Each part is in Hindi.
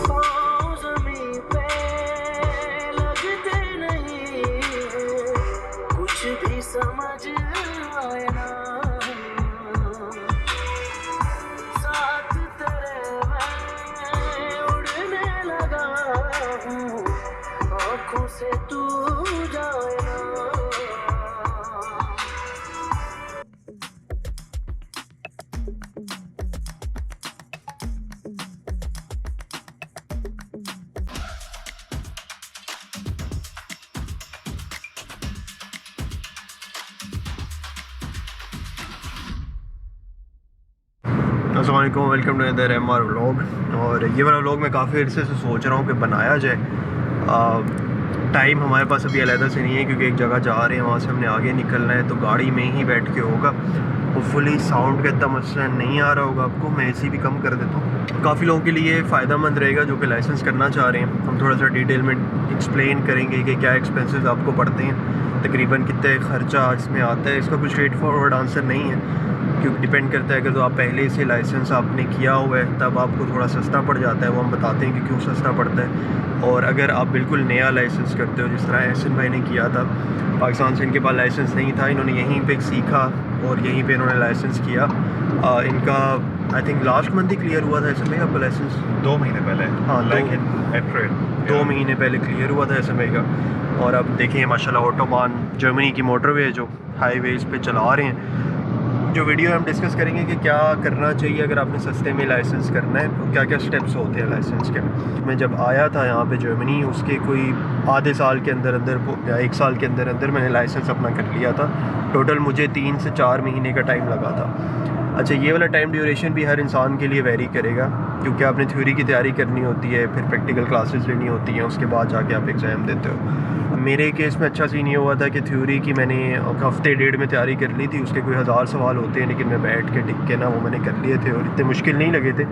पाँव ज़मीं पे लगते नहीं, कुछ भी समझ आए ना, साथ तेरे मैं उड़ने लगा हूँ, आँखों से तू जाए ना। अस्सलामुअलैकुम, welcome to other MR vlog. और ये वाला व्लॉग मैं काफ़ी अरसे से सोच रहा हूँ कि बनाया जाए। टाइम हमारे पास अभी अलहदा से नहीं है क्योंकि एक जगह जा रहे हैं, वहाँ से हमने आगे निकलना है, तो गाड़ी में ही बैठ के होगा। होपफुली साउंड का इतना मसला नहीं आ रहा होगा आपको, मैं एसी भी कम कर देता हूँ। काफ़ी लोगों के लिए फ़ायदा मंद रहेगा जो कि लाइसेंस करना चाह रहे हैं। हम थोड़ा सा डिटेल में एक्सप्लेन करेंगे कि क्या एक्सपेंसेस आपको पड़ते हैं, तकरीबन कितने खर्चा इसमें आता है। इसका कुछ स्ट्रेट फॉरवर्ड आंसर नहीं है क्योंकि डिपेंड करता है। अगर तो आप पहले से लाइसेंस आपने किया हुआ है तब आपको थोड़ा सस्ता पड़ जाता है, वो हम बताते हैं कि क्यों सस्ता पड़ता है। और अगर आप बिल्कुल नया लाइसेंस करते हो, जिस तरह एहसन भाई ने किया था, पाकिस्तान से इनके पास लाइसेंस नहीं था, इन्होंने यहीं पे सीखा और यहीं पे इन्होंने लाइसेंस किया। इनका I think last month he clear हुआ था एहसन भाई आपका लाइसेंस। 2 महीने पहले, हाँ, लाइक इन अप्रैल 2 महीने पहले क्लियर हुआ था एहसन भाई का। और अब देखें माशाल्लाह ऑटोबान जर्मनी की मोटरवे जो हाईवेज़ पे चला रहे हैं। जो वीडियो हम डिस्कस करेंगे कि क्या करना चाहिए अगर आपने सस्ते में लाइसेंस करना है, तो क्या क्या स्टेप्स होते हैं लाइसेंस के। मैं जब आया था यहाँ पे जर्मनी, उसके कोई आधे साल के अंदर अंदर या 1 साल के अंदर अंदर मैंने लाइसेंस अपना कर लिया था। टोटल मुझे 3 से 4 महीने का टाइम लगा था। अच्छा, ये वाला टाइम ड्यूरेशन भी हर इंसान के लिए वेरी करेगा क्योंकि आपने थ्योरी की तैयारी करनी होती है, फिर प्रैक्टिकल क्लासेस लेनी होती हैं, उसके बाद जाके आप एग्ज़ाम देते हो। मेरे केस में अच्छा सीन ये हुआ था कि थ्योरी की मैंने हफ्ते डेढ़ में तैयारी कर ली थी। उसके कोई 1000 सवाल होते हैं, लेकिन मैं बैठ के टिक के ना वो मैंने कर लिए थे और इतने मुश्किल नहीं लगे थे,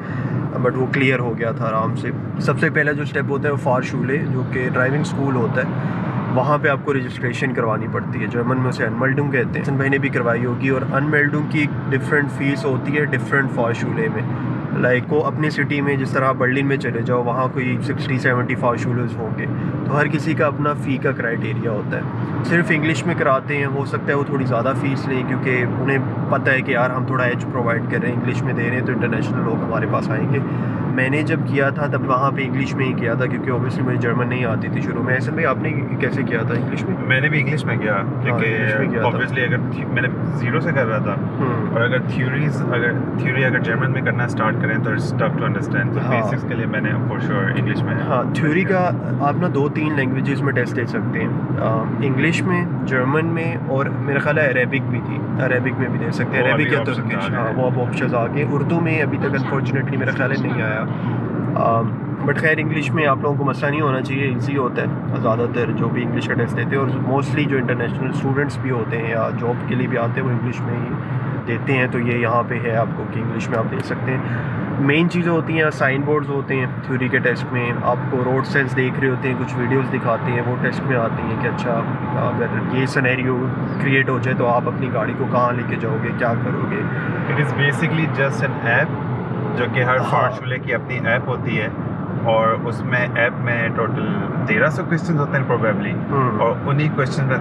बट वो क्लियर हो गया था आराम से। सबसे पहला जो स्टेप होता है वो फारशूले, जो कि ड्राइविंग स्कूल होता है, वहाँ पे आपको रजिस्ट्रेशन करवानी पड़ती है। जर्मन में उसे अनमेल्डुंग कहते हैं। भाई ने भी करवाई होगी। और अनमेल्डुंग की डिफरेंट फ़ीस होती है डिफरेंट फारशूले में। लाइक वो अपनी सिटी में, जिस तरह आप बर्लिन में चले जाओ, वहाँ कोई 60-70 फारशूलर्स होंगे, तो हर किसी का अपना फ़ी का क्राइटेरिया होता है। सिर्फ इंग्लिश में कराते हैं, हो सकता है वो थोड़ी ज़्यादा फ़ीस लें क्योंकि उन्हें पता है कि यार हम थोड़ा एज प्रोवाइड कर रहे हैं, इंग्लिश में दे रहे हैं तो इंटरनेशनल लोग हमारे पास आएंगे। मैंने जब किया था तब वहाँ पे इंग्लिश में ही किया था क्योंकि ऑब्वियसली मुझे जर्मन नहीं आती थी शुरू में। ऐसे में आपने कैसे किया था इंग्लिश में? मैंने भी इंग्लिश में किया क्योंकि ऑब्वियसली अगर मैंने ज़ीरो से कर रहा था और अगर थ्योरी अगर जर्मन में करना स्टार्ट करें तो इट्स टफ टू अंडरस्टैंड। तो बेसिक्स के लिए मैंने फॉर श्योर इंग्लिश में। हाँ, थ्योरी का आप ना 2-3 लैंग्वेजेस में टेस्ट दे सकते हैं, इंग्लिश में, जर्मन में, और मेरा ख्याल है अरेबिक भी थी, अरेबिक में भी दे सकते हैं। अरेबिक या तुर्किश, हाँ, वो अब ऑप्शन आ गए। उर्दू में अभी तक अनफॉर्चुनेटली मेरा ख्याल है नहीं आया। बट खैर इंग्लिश में आप लोगों को मसला नहीं होना चाहिए, ईजी होता है। ज़्यादातर जो भी इंग्लिश का टेस्ट देते हैं, और मोस्टली जो इंटरनेशनल स्टूडेंट्स भी होते हैं या जॉब के लिए भी आते हैं, वो इंग्लिश में ही देते हैं। तो ये यहाँ पे है आपको कि इंग्लिश में आप दे सकते हैं। मेन चीज़ें होती हैं, साइन बोर्ड्स होते हैं थ्योरी के टेस्ट में, आपको रोड सेंस देख रहे होते हैं, कुछ वीडियोस दिखाते हैं, वो टेस्ट में आती हैं कि अच्छा अगर ये सिनेरियो क्रिएट हो जाए तो आप अपनी गाड़ी को कहाँ लेके जाओगे, क्या करोगे। It is basically just an app जो कि हर फारशूले की अपनी ऐप होती है, और उसमें ऐप में टोटल 1300 क्वेश्चन होते हैं प्रोबेबली, और उन्हीं क्वेश्चन में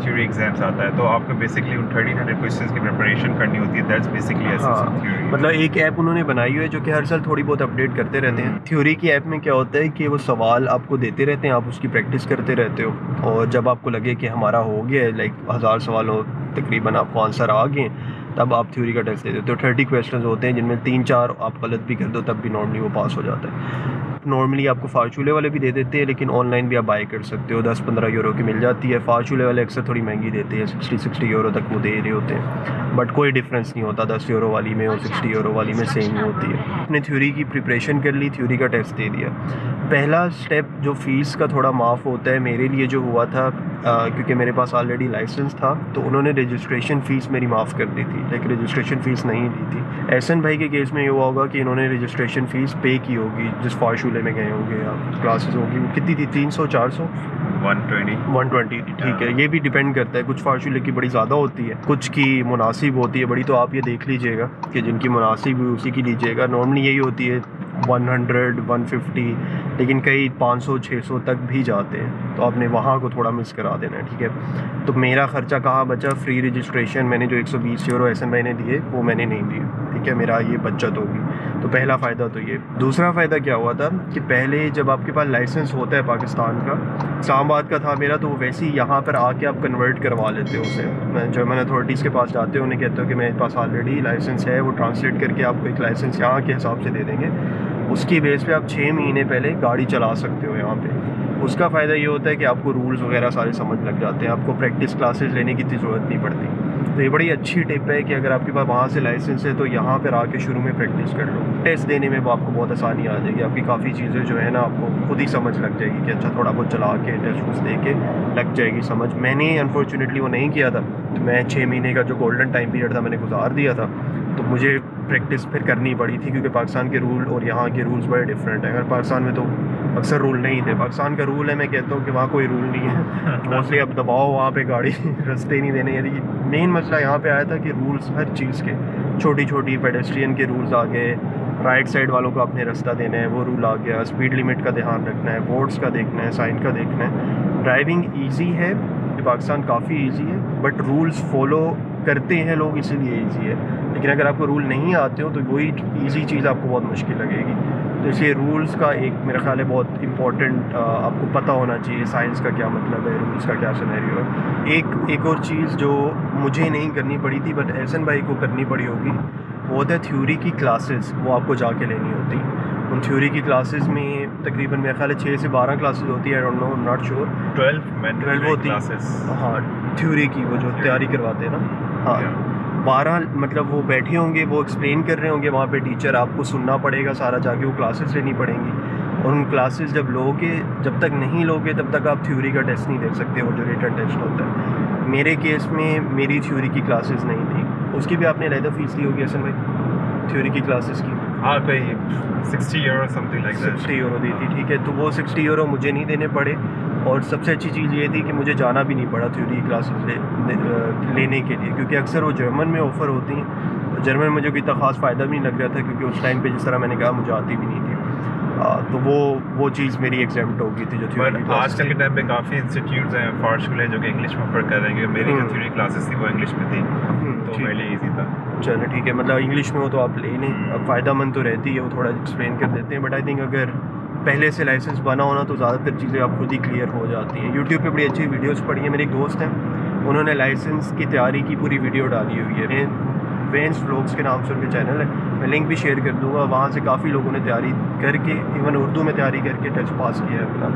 थ्योरी एग्जाम्स आता है। तो आपको बेसिकली उन 1300 क्वेश्चन की प्रिपरेशन करनी होती है। That's basically theory. मतलब एक ऐप उन्होंने बनाई हुई है जो कि हर साल थोड़ी बहुत अपडेट करते रहते हैं। थ्योरी की ऐप में क्या होता है कि वो सवाल आपको देते रहते हैं, आप उसकी प्रैक्टिस करते रहते हो, और जब आपको लगे कि हमारा हो गया है, लाइक 1000 सवालों तकरीबन आपको आंसर आ गए, तब आप थ्योरी का टेस्ट देते हो। 30 क्वेश्चन होते हैं जिनमें 3-4 आप गलत भी कर दो तब भी नॉर्मली वो पास हो जाता है। नॉर्मली आपको फारशूले वाले भी दे देते हैं, लेकिन ऑनलाइन भी आप बाय कर सकते हो, 10-15 यूरो की मिल जाती है। फारशूले वाले अक्सर थोड़ी महंगी देते हैं, 60 यूरो तक वो दे रहे होते हैं, बट कोई डिफरेंस नहीं होता 10 यूरो वाली में और 60 यूरो वाली में सेम ही होती है। आपने थ्योरी की प्रिपरेशन कर ली, थ्योरी का टेस्ट दे दिया। पहला स्टेप जो फ़ीस का थोड़ा माफ़ होता है, मेरे लिए जो हुआ था क्योंकि मेरे पास ऑलरेडी लाइसेंस था, तो उन्होंने रजिस्ट्रेशन फ़ीस मेरी माफ़ कर दी थी, लेकिन रजिस्ट्रेशन फ़ीस नहीं दी थी। एहसन भाई के केस में ये हुआ होगा कि इन्होंने रजिस्ट्रेशन फ़ीस पे की होगी, जिस फारशूले में गए होंगे या क्लासेस होगी, वो कितनी थी, 300-400 120 थी, ठीक है। ये भी डिपेंड करता है, कुछ फारशूले की बड़ी ज़्यादा होती है, कुछ की मुनासिब होती है बड़ी, तो आप ये देख लीजिएगा कि जिनकी मुनासिब हुई उसी की लीजिएगा। नॉर्मली यही होती है 100 150, लेकिन कई 500 600 तक भी जाते हैं, तो आपने वहाँ को थोड़ा मिस करा देना है, ठीक है। तो मेरा ख़र्चा कहाँ बचा, फ्री रजिस्ट्रेशन मैंने जो 120 यूरो SMI ने दिए वो मैंने नहीं दिए, ठीक है, मेरा ये बचत होगी। तो पहला फ़ायदा तो ये। दूसरा फ़ायदा क्या हुआ था कि पहले जब आपके पास लाइसेंस होता है पाकिस्तान का, इस्लामाबाद का था मेरा, तो वैसे ही यहाँ पर आके आप कन्वर्ट करवा लेते हो उसे। मैं जर्मन अथॉरिटीज़ के पास जाते हो, उन्हें कहते हो कि मेरे पास ऑलरेडी लाइसेंस है, वो ट्रांसलेट करके आपको एक लाइसेंस यहाँ के हिसाब से दे देंगे, उसकी बेस पे आप 6 महीने पहले गाड़ी चला सकते हो यहाँ पे। उसका फ़ायदा ये होता है कि आपको रूल्स वगैरह सारे समझ लग जाते हैं, आपको प्रैक्टिस क्लासेस लेने की इतनी ज़रूरत नहीं पड़ती। तो ये बड़ी अच्छी टिप है कि अगर आपके पास वहाँ से लाइसेंस है तो यहाँ पर आके शुरू में प्रैक्टिस कर लो। टेस्ट देने में वो आपको बहुत आसानी आ जाएगी, आपकी काफ़ी चीज़ें जो है ना आपको खुद ही समझ लग जाएगी कि अच्छा थोड़ा बहुत चला के टेस्ट वूस्ट दे के लग जाएगी समझ। मैंने अनफॉर्चुनेटली वो नहीं किया था, तो मैं 6 महीने का जो गोल्डन टाइम पीरियड था मैंने गुजार दिया था, तो मुझे प्रैक्टिस फिर करनी पड़ी थी, क्योंकि पाकिस्तान के रूल और यहाँ के रूल्स बड़े डिफरेंट हैं। अगर पाकिस्तान में तो अक्सर रूल नहीं थे, पाकिस्तान का रूल है, मैं कहता हूँ कि वहाँ कोई रूल नहीं है, मोस्टली अब दबाओ वहाँ पे गाड़ी रास्ते नहीं देने। यदि मेन मसला यहाँ पे आया था कि रूल्स हर चीज़ के, छोटी छोटी पेडेस्ट्रियन के रूल्स आ गए, राइट साइड वालों को अपने रास्ता देना है वो रूल आ गया, स्पीड लिमिट का ध्यान रखना है, बोर्ड्स का देखना है, साइन का देखना है। ड्राइविंग ईजी है, पाकिस्तान काफ़ी ईजी है, बट रूल्स फॉलो करते हैं लोग इसीलिए ईजी है। लेकिन अगर आपको रूल नहीं आते हो तो वही ईजी चीज़ आपको बहुत मुश्किल लगेगी। तो इसलिए रूल्स का एक मेरा ख्याल है बहुत इंपॉर्टेंट आपको पता होना चाहिए, साइंस का क्या मतलब है, रूल्स का क्या सिनेरियो है। एक और चीज़ जो मुझे नहीं करनी पड़ी थी बट एहसन भाई को करनी पड़ी होगी, वो होता है थ्योरी की क्लासेस, वो आपको जाके लेनी होती। उन थ्योरी की क्लासेस में तकरीबन मेरा ख्याल है 6 से 12 क्लासेस होती है, I don't know, not sure. 12 होती क्लासेस, हाँ, थ्योरी की, वो जो तैयारी करवाते हैं ना, हाँ, 12 मतलब वो बैठे होंगे, वो एक्सप्लेन कर रहे होंगे वहाँ पे टीचर, आपको सुनना पड़ेगा सारा, जाके वो क्लासेस लेनी पड़ेंगी। और उन क्लासेस जब लोगे, जब तक नहीं लोगे तब तक आप थ्योरी का टेस्ट नहीं दे सकते, वो जो रिटन टेस्ट होता है। मेरे केस में मेरी थ्योरी की क्लासेस नहीं थी, उसकी भी आपने अलग फीस दी होगी असल में थ्योरी की क्लासेस की, हाँ, कोई 60 euro something like that, 60 euro दी थी, ठीक है। तो वो 60 यूरो मुझे नहीं देने पड़े, और सबसे अच्छी चीज़ ये थी कि मुझे जाना भी नहीं पड़ा थ्योरी क्लासेस लेने के लिए, क्योंकि अक्सर वो जर्मन में ऑफ़र होती हैं। जर्मन में मुझे कोई इतना ख़ास फ़ायदा भी नहीं लग रहा था, क्योंकि उस टाइम पे जिस तरह मैंने कहा मुझे आती भी नहीं थी। तो वो चीज़ मेरी एग्जाम्प्ट हो गई थी जो थ्योरी। आजकल के टाइम पे काफ़ी इंस्टीट्यूट्स हैं, फार्शुले जो कि इंग्लिश में ऑफर कर रहे हैं। मेरी जो थ्योरी क्लासेस थी वो इंग्लिश में थी, तो मेरे लिए ईजी था। चलो ठीक है, मतलब इंग्लिश में हो तो आप ले लें, अब फ़ायदामंद तो रहती है, वो थोड़ा एक्सप्लेन कर देते हैं। बट आई थिंक अगर पहले से लाइसेंस बना होना तो ज़्यादातर चीज़ें आप खुद ही क्लियर हो जाती हैं। यूट्यूब पे बड़ी अच्छी वीडियोस पड़ी हैं, मेरे एक दोस्त हैं, उन्होंने लाइसेंस की तैयारी की पूरी वीडियो डाली हुई है, वेंस व्लॉग्स के नाम से उनके चैनल है, मैं लिंक भी शेयर कर दूँगा। वहाँ से काफ़ी लोगों ने तैयारी करके, इवन उर्दू में तैयारी करके टेस्ट पास किया है अपना,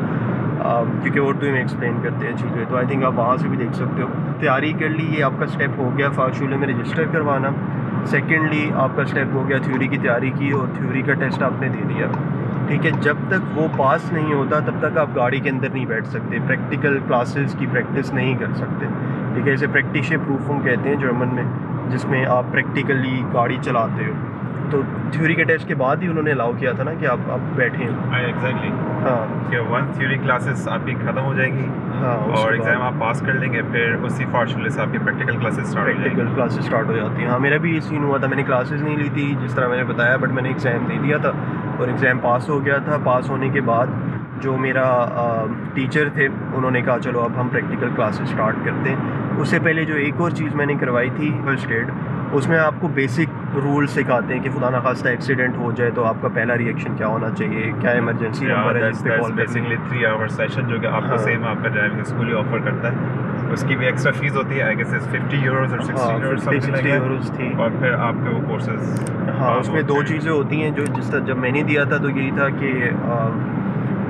क्योंकि उर्दू में एक्सप्लेन करते हैं चीज़ें, तो आई थिंक आप वहाँ से भी देख सकते हो। तैयारी कर ली, ये आपका स्टेप हो गया फार्शुले में रजिस्टर करवाना। सेकेंडली आपका स्टेप हो गया थ्योरी की तैयारी की और थ्योरी का टेस्ट आपने दे दिया, ठीक है। जब तक वो पास नहीं होता तब तक आप गाड़ी के अंदर नहीं बैठ सकते, प्रैक्टिकल क्लासेस की प्रैक्टिस नहीं कर सकते, ठीक है। इसे प्रैक्टिस प्रूफुम कहते हैं जर्मन में, जिसमें आप प्रैक्टिकली गाड़ी चलाते हो। तो थ्योरी के टेस्ट के बाद ही उन्होंने अलाउ किया था ना कि आप बैठें। एग्जैक्टली, हाँ, कि 1 थ्योरी क्लासेस आपकी ख़त्म हो जाएगी, हाँ, और एग्ज़ाम आप पास कर लेंगे, फिर उसी फार्शुले से आपकी प्रैक्टिकल क्लासेस स्टार्ट हो जाएंगी। प्रैक्टिकल क्लासेस स्टार्ट हो जाती हैं। हाँ, मेरा भी ये सीन हुआ था, मैंने क्लासेस नहीं ली थी जिस तरह मैंने बताया, बट मैंने एग्ज़ाम दे दिया था और एग्ज़ाम पास हो गया था। पास होने के बाद जो मेरा टीचर थे उन्होंने कहा चलो अब हम प्रैक्टिकल क्लासेस स्टार्ट करते हैं। उससे पहले जो एक और चीज़ मैंने करवाई थी फर्स्ट एड, उसमें आपको बेसिक रूल सिखाते हैं कि खुदा ना खास्ता एक्सीडेंट हो जाए तो आपका पहला रिएक्शन क्या होना चाहिए, क्या इमरजेंसी नंबर है जिस पे कॉल करनी है। 3 आवर सेशन जो कि आपको सेम आपका ड्राइविंग स्कूल ही ऑफर करता है, उसकी भी एक्स्ट्रा फीस होती है, आई गेस 50 यूरोस और 60 यूरोस, 60 यूरोस थी। और फिर आपके वो कोर्सेज, हाँ, उसमें 2 चीज़ें होती हैं जो जिस तरह जब मैंने दिया था तो यही था कि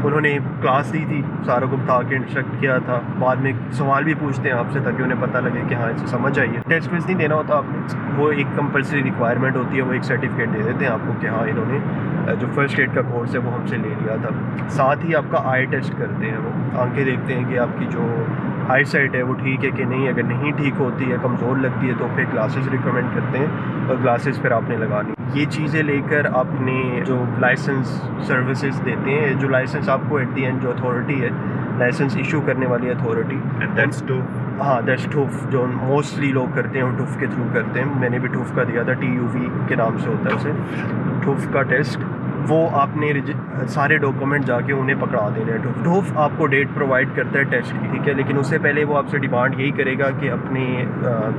उन्होंने क्लास दी थी, सारों को बता के इंस्ट्रक्ट किया था, बाद में सवाल भी पूछते हैं आपसे ताकि उन्हें पता लगे कि हाँ इसे समझ आइए। टेस्ट फीस नहीं देना होता आपने, वो एक कंपलसरी रिक्वायरमेंट होती है, वो एक सर्टिफिकेट दे देते हैं आपको कि हाँ इन्होंने जो फर्स्ट एड का कोर्स है वो हमसे ले लिया था। साथ ही आपका आई टेस्ट करते हैं, वो आंखें देखते हैं कि आपकी जो आई साइट है वो ठीक है कि नहीं, अगर नहीं ठीक होती है, कमज़ोर लगती है तो फिर क्लासेस रिकमेंड करते हैं और क्लासेस फिर आपने लगानी। ये चीज़ें लेकर आपने जो लाइसेंस सर्विसेज देते हैं, जो लाइसेंस आपको एट दी एंड जो अथॉरिटी है लाइसेंस इशू करने वाली अथॉरिटी, एंड दैट्स टूफ। हाँ, दैट्स टूफ, जो मोस्टली लोग करते हैं वो टूफ के थ्रू करते हैं। मैंने भी टूफ का दिया था, TUV के नाम से होता है उसे, टूफ का टेस्ट। वो आपने सारे डॉक्यूमेंट जाके उन्हें पकड़ा देने। ठोफ आपको डेट प्रोवाइड करता है टेस्ट की, ठीक है, लेकिन उससे पहले वो आपसे डिमांड यही करेगा कि अपने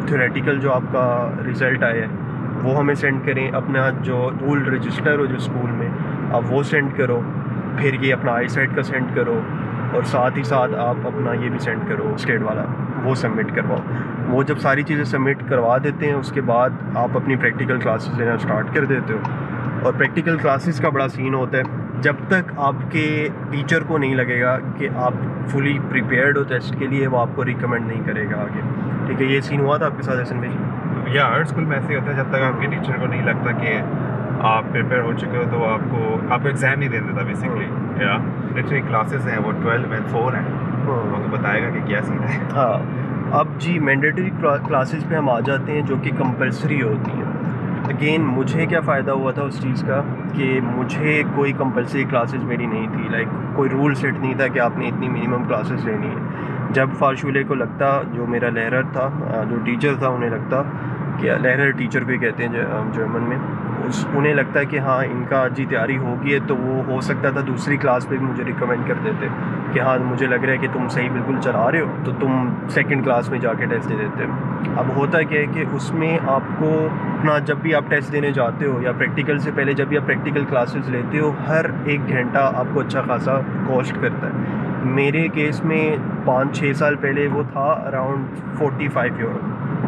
थ्योरेटिकल जो आपका रिज़ल्ट आया है वो हमें सेंड करें, अपना जो रूल रजिस्टर हो जो स्कूल में आप वो सेंड करो, फिर ये अपना आई सेट का सेंड करो, और साथ ही साथ आप अपना ये भी सेंड करो स्टेट वाला, वो सबमिट करवाओ। वो जब सारी चीज़ें सबमिट करवा देते हैं उसके बाद आप अपनी प्रैक्टिकल क्लासेस लेना स्टार्ट कर देते हो। और प्रैक्टिकल क्लासेस का बड़ा सीन होता है, जब तक आपके टीचर को नहीं लगेगा कि आप फुली प्रिपेयर्ड हो टेस्ट के लिए, वो आपको रिकमेंड नहीं करेगा आगे, ठीक है। ये सीन हुआ था आपके साथ ऐसे भाई? या हर स्कूल में ऐसे ही होता है, जब तक आपके टीचर को नहीं लगता कि आप प्रिपेयर हो चुके हो तो आपको एग्ज़ाम नहीं दे देता बेसिकली। या लिटरली क्लासेस हैं वो 12 and 4 हैं, वो तो बताएगा कि क्या सीन है। हाँ, अब जी मैंडेटरी क्लासेस पे हम आ जाते हैं जो कि कंपलसरी होती हैं। अगेन मुझे क्या फ़ायदा हुआ था उस चीज़ का कि मुझे कोई कंपलसरी क्लासेस मेरी नहीं थी, लाइक कोई रूल सेट नहीं था कि आपने इतनी मिनिमम क्लासेस लेनी है। जब फार्शूले को लगता, जो मेरा लहरर था, जो टीचर था, उन्हें लगता कि लहरर टीचर को ही कहते हैं जर्मन में, उन्हें लगता है कि हाँ इनका आज ही तैयारी होगी है, तो वो हो सकता था दूसरी क्लास पे भी मुझे रिकमेंड कर देते कि हाँ मुझे लग रहा है कि तुम सही बिल्कुल चला रहे हो, तो तुम सेकंड क्लास में जाके टेस्ट दे देते। अब होता क्या है कि उसमें आपको अपना, जब भी आप टेस्ट देने जाते हो या प्रैक्टिकल से पहले जब भी आप प्रैक्टिकल क्लासेस लेते हो, हर 1 घंटा आपको अच्छा खासा कॉस्ट करता है। मेरे केस में 5-6 साल पहले वो था around 45 euro,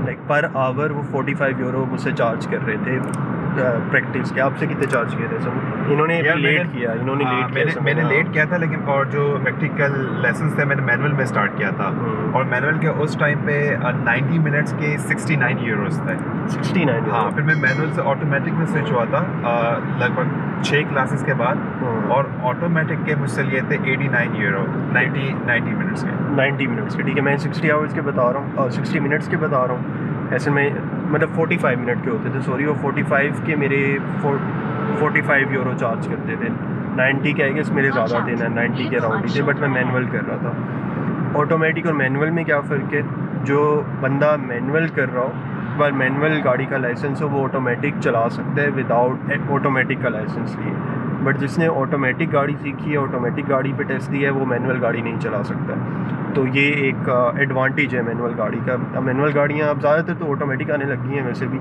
like per hour वो 45 यूरो मुझसे चार्ज कर रहे थे प्रैक्टिस के। आपसे कितने चार्ज किए थे सब? इन्होंने लेट किया, मैंने लेट किया था, लेकिन और जो प्रैक्टिकल लेसन्स थे मैंने मैनुअल में स्टार्ट किया था, और मैनुअल के उस टाइम पे 90 मिनट्स के 69 यूरोस थे। 69? हाँ, फिर मैं मैनुअल से ऑटोमेटिक में स्विच हुआ था लगभग 6 क्लासेस के बाद, और ऑटोमेटिक के मुझसे लिए थे 89 यूरो 90 मिनट्स के। 90 मिनट्स के, ठीक है। मैं 60 आवर्स के बता रहा हूँ, 60 मिनट्स के बता रहा हूँ। ऐसे में मतलब 45 मिनट के होते थे, सॉरी, वो 45 के मेरे 45 यूरो चार्ज करते थे। 90 के आई गेस मेरे ज़्यादा थे ना, 90 के अराउंड ही थे, बट मैं मैनुअल कर रहा था। ऑटोमेटिक और मैनुअल में क्या फ़र्क है? जो बंदा मैनुअल कर रहा हो, बार मैनुअल गाड़ी का लाइसेंस हो, वो ऑटोमेटिक चला सकता है विदाउट ऑटोमेटिक का लाइसेंस लिए, बट जिसने ऑटोमेटिक गाड़ी सीखी है, ऑटोमेटिक गाड़ी पे टेस्ट दिया है, वो मैनुअल गाड़ी नहीं चला सकता। तो ये एक एडवांटेज है मैनुअल गाड़ी का। अब मैनुअल गाड़ियाँ अब ज़्यादातर तो ऑटोमेटिक आने लगी हैं वैसे भी,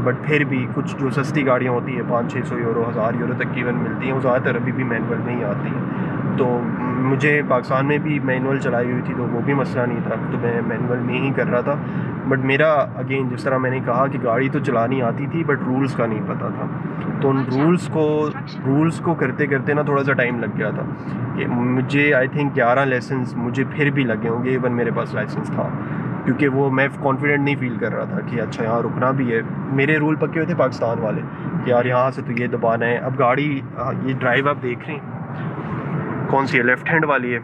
बट फिर भी कुछ जो सस्ती गाड़ियाँ होती हैं 500-600 यूरो 1000 यूरो तक इवन मिलती हैं, वो ज़्यादातर अभी भी मैनुअल में ही आती हैं। तो मुझे पाकिस्तान में भी मैनुअल चलाई हुई थी, तो वो भी मसला नहीं था, तो मैं मैनुअल में ही कर रहा था। बट मेरा अगेन जिस तरह मैंने कहा कि गाड़ी तो चलानी आती थी बट रूल्स का नहीं पता था, तो उन रूल्स को करते करते ना थोड़ा सा टाइम लग गया था कि मुझे आई थिंक 11 लेसन्स मुझे फिर भी लगे होंगे, इवन मेरे पास लाइसेंस था, क्योंकि वो मैं कॉन्फिडेंट नहीं फील कर रहा था कि अच्छा यहाँ रुकना भी है। मेरे रूल पक्के हुए थे पाकिस्तान वाले कि यार यहाँ से तो ये दबाना है। अब गाड़ी ये ड्राइव आप देख रहे हैं कौन सी है, लेफ़्ट हैंड वाली है?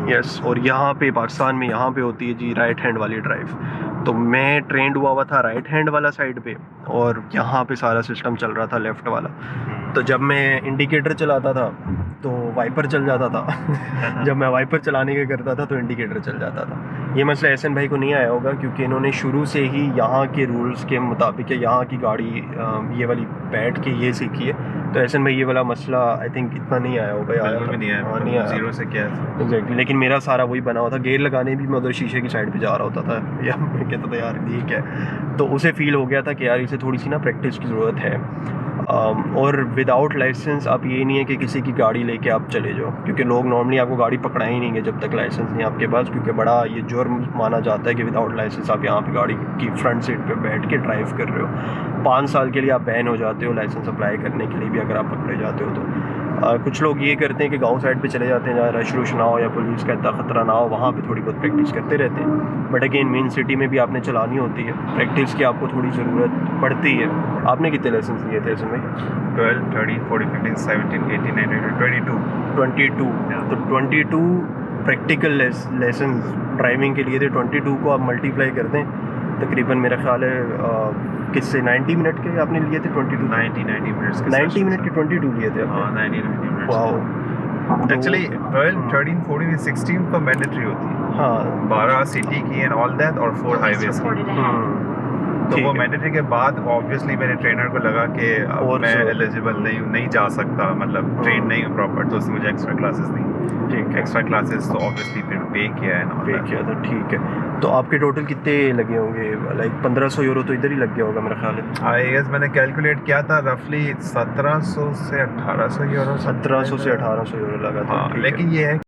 यस। और यहाँ पे पाकिस्तान में यहाँ पे होती है जी राइट हैंड वाली ड्राइव। तो मैं ट्रेंड हुआ था राइट हैंड वाला साइड पे, और यहाँ पे सारा सिस्टम चल रहा था लेफ़्ट वाला। तो जब मैं इंडिकेटर चलाता था तो वाइपर चल जाता था जब मैं वाइपर चलाने का करता था तो इंडिकेटर चल जाता था। ये मसला एहसन भाई को नहीं आया होगा, क्योंकि इन्होंने शुरू से ही यहाँ के रूल्स के मुताबिक यहाँ की गाड़ी ये वाली बैठ के ये सीखी है, तो एहसन भाई ये वाला मसला आई थिंक इतना नहीं आया होगा। नहीं आया, जीरो से क्या है एग्जैक्टली। लेकिन मेरा सारा वही बना हुआ था, गेयर लगाने भी मैं उधर शीशे की साइड पे जा रहा होता था, या मैं कहता था यार ठीक है, तो उसे फील हो गया था कि यार इसे थोड़ी सी ना प्रैक्टिस की ज़रूरत है। और विदाउट लाइसेंस आप ये नहीं है कि किसी की गाड़ी लेके आप चले जाओ, क्योंकि लोग नॉर्मली आपको गाड़ी पकड़ा ही नहीं है जब तक लाइसेंस नहीं आपके पास, क्योंकि बड़ा ये जुर्म माना जाता है कि विदाउट लाइसेंस आप यहाँ पे गाड़ी की फ्रंट सीट पे बैठ के ड्राइव कर रहे हो। 5 साल के लिए आप बैन हो जाते हो लाइसेंस अप्लाई करने के लिए भी, अगर आप पकड़े जाते हो तो। कुछ लोग ये करते हैं कि गांव साइड पे चले जाते हैं जहाँ रश रुश ना हो या पुलिस का इतना ख़तरा ना हो, वहाँ पे थोड़ी बहुत प्रैक्टिस करते रहते हैं। बट अगेन मेन सिटी में भी आपने चलानी होती है, प्रैक्टिस की आपको थोड़ी ज़रूरत पड़ती है। आपने कितने लाइसेंस लिए थे इसमें? 12, 13, 14, 15, 17, 18, 19, 22। तो 22 प्रैक्टिकल लेसन्स ड्राइविंग के लिए थे। 22 को आप मल्टीप्लाई कर दें, तकरीबन मेरा ख्याल है किससे 90 मिनट के आपने लिए थे? 22 90 मिनट्स के 90 मिनट के 22 लिए थे आपने? 90 मिनट्स। वाओ। एक्चुअली 12, 13, 14, 16 तो मैंडेटरी होती है। हाँ, 12 सिटी की एंड ऑल दैट, और 4 हाईवेज की। तो ठीक वो है। मैंडेटरी के बाद ऑब्वियसली मेरे ट्रेनर को लगा कि अब और मैं जो- एलिजिबल नहीं जा सकता, मतलब हाँ। ट्रेन नहीं हूँ प्रॉपर, तो उसने मुझे एक्स्ट्रा क्लासेस दी। ठीक है, एक्स्ट्रा क्लासेस तो ऑब्वियसली फिर पे किया है पे ना। किया था, ठीक है। तो आपके टोटल कितने लगे होंगे? लाइक 1500 यूरो तो इधर ही लग गया होगा मेरा ख्याल है। आई गेस मैंने कैलकुलेट किया था रफली 1700 से 1800 यूरो। 1700 से 1800 यूरो लगा था, हाँ, ठीक है। लेकिन ये है